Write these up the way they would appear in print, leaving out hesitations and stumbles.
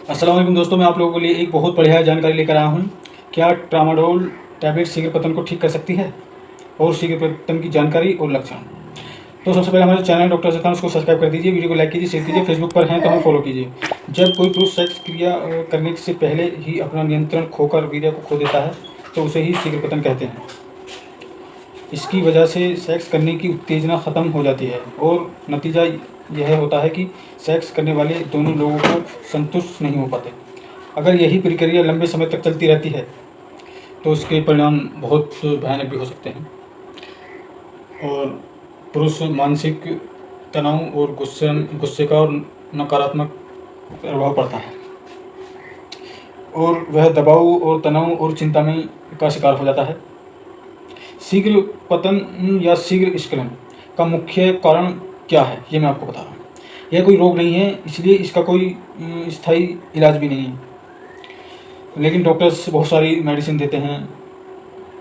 अस्सलाम वालेकुम दोस्तों, मैं आप लोगों के लिए एक बहुत बढ़िया जानकारी लेकर आया हूँ। क्या ट्रामाडोल टैबलेट शीघ्र पतन को ठीक कर सकती है और शीघ्र पतन की जानकारी और लक्षण। तो सबसे पहले हमारे चैनल डॉक्टर अज़र खान उसको सब्सक्राइब कर दीजिए, वीडियो को लाइक कीजिए, शेयर कीजिए। फेसबुक पर हैं तो हमें फॉलो कीजिए। जब कोई पुरुष सेक्स क्रिया करने से पहले ही अपना नियंत्रण खोकर वीर्य को खो देता है तो उसे ही शीघ्र पतन कहते हैं। इसकी वजह से सेक्स करने की उत्तेजना ख़त्म हो जाती है और नतीजा यह होता है कि सेक्स करने वाले दोनों लोगों को संतुष्ट नहीं हो पाते। अगर यही प्रक्रिया लंबे समय तक चलती रहती है तो उसके परिणाम बहुत भयानक भी हो सकते हैं और पुरुष मानसिक तनाव और गुस्से का और नकारात्मक प्रभाव पड़ता है और वह दबाव और तनाव और चिंता में का शिकार हो जाता है। शीघ्र पतन या शीघ्र स्खलन का मुख्य कारण क्या है, ये मैं आपको बता रहा हूँ। यह कोई रोग नहीं है, इसलिए इसका कोई स्थायी इलाज भी नहीं है, लेकिन डॉक्टर्स बहुत सारी मेडिसिन देते हैं,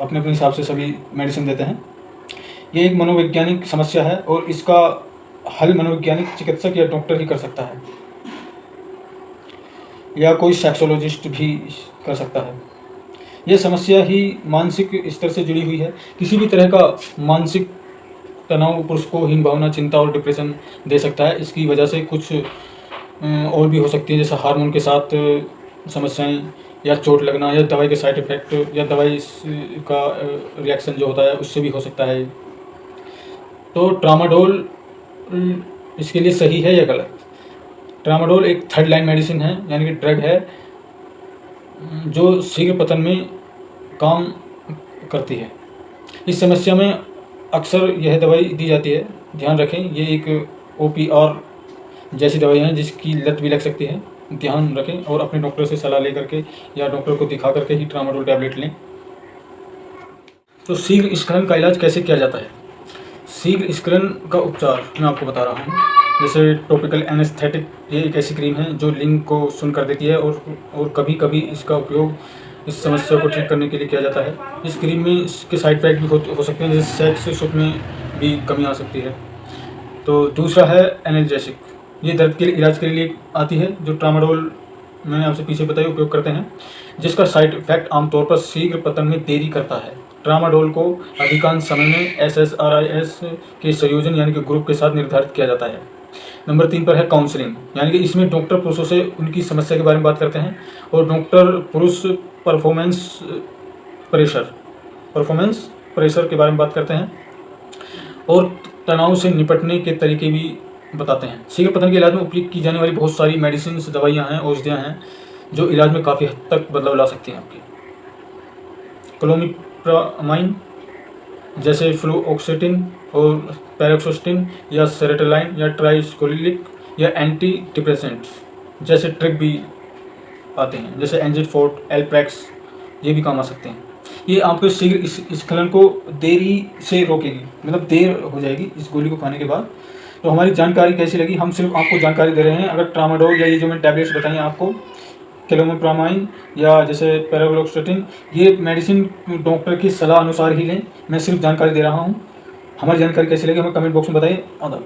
अपने अपने हिसाब से सभी मेडिसिन देते हैं। ये एक मनोवैज्ञानिक समस्या है और इसका हल मनोवैज्ञानिक चिकित्सक या डॉक्टर ही कर सकता है या कोई सेक्सोलॉजिस्ट भी कर सकता है। यह समस्या ही मानसिक स्तर से जुड़ी हुई है। किसी भी तरह का मानसिक तनाव पुरुष को हीन भावना, चिंता और डिप्रेशन दे सकता है। इसकी वजह से कुछ और भी हो सकती है, जैसे हार्मोन के साथ समस्याएं या चोट लगना या दवाई के साइड इफ़ेक्ट या दवाई का रिएक्शन जो होता है उससे भी हो सकता है। तो ट्रामाडोल इसके लिए सही है या गलत? ट्रामाडोल एक थर्ड लाइन मेडिसिन है, यानी कि ड्रग है जो शीघ्र पतन में काम करती है। इस समस्या में अक्सर यह दवाई दी जाती है। ध्यान रखें, ये एक OPR जैसी दवाई है जिसकी लत भी लग सकती है। ध्यान रखें और अपने डॉक्टर से सलाह लेकर के या डॉक्टर को दिखा करके ही ट्रामाडोल टैबलेट लें। तो शीघ्र स्खलन का इलाज कैसे किया जाता है? शीघ्र स्खलन का उपचार मैं आपको बता रहा हूँ। जैसे टॉपिकल एनेस्थेटिक, ये एक ऐसी क्रीम है जो लिंग को सुन कर देती है और कभी कभी इसका उपयोग इस समस्या को ठीक करने के लिए किया जाता है। इस क्रीम में इसके साइड इफेक्ट भी हो सकते हैं, जैसे सेक्स सुख में भी कमी आ सकती है। तो दूसरा है एनाल्जेसिक, ये दर्द के इलाज के लिए आती है, जो ट्रामाडोल मैंने आपसे पीछे बताया उपयोग करते हैं, जिसका साइड इफेक्ट आमतौर पर शीघ्र पतन में देरी करता है। ट्रामाडोल को अधिकांश समय में SSRIs के संयोजन यानी कि ग्रुप के साथ निर्धारित किया जाता है। नंबर 3 पर है काउंसलिंग, यानी कि इसमें डॉक्टर पुरुषों से उनकी समस्या के बारे में बात करते हैं और डॉक्टर पुरुष परफॉर्मेंस प्रेशर के बारे में बात करते हैं और तनाव से निपटने के तरीके भी बताते हैं। शीघ्र पतन के इलाज में उपयोग की जाने वाली बहुत सारी मेडिसिन, दवाइयाँ हैं, औषधियाँ हैं जो इलाज में काफ़ी हद तक बदलाव ला सकती हैं आपकी। क्लोमिप्रामाइन जैसे फ्लूओक्सेटिन और पैरोक्सिस्टिन या सेरेटालाइन या ट्राइस्कोलिक या एंटी डिप्रेसेंट्स जैसे ट्रिक भी आते हैं, जैसे एंजिड फोर्ट, एल्प्रैक्स, ये भी काम आ सकते हैं। ये आपके शीघ्र स्खलन को देरी से रोकेगी, मतलब देर हो जाएगी इस गोली को खाने के बाद। तो हमारी जानकारी कैसी लगी? हम सिर्फ आपको जानकारी दे रहे हैं। अगर ट्रामाडोल या ये जो मैं टैबलेट्स बताई आपको, क्लोमिप्रामाइन या जैसे पैराग्लोक्सेटिन, ये मेडिसिन डॉक्टर की सलाह अनुसार ही लें। मैं सिर्फ जानकारी दे रहा हूँ। हमारी जानकारी कैसी लगी हमें कमेंट बॉक्स में बताइए। आदाब।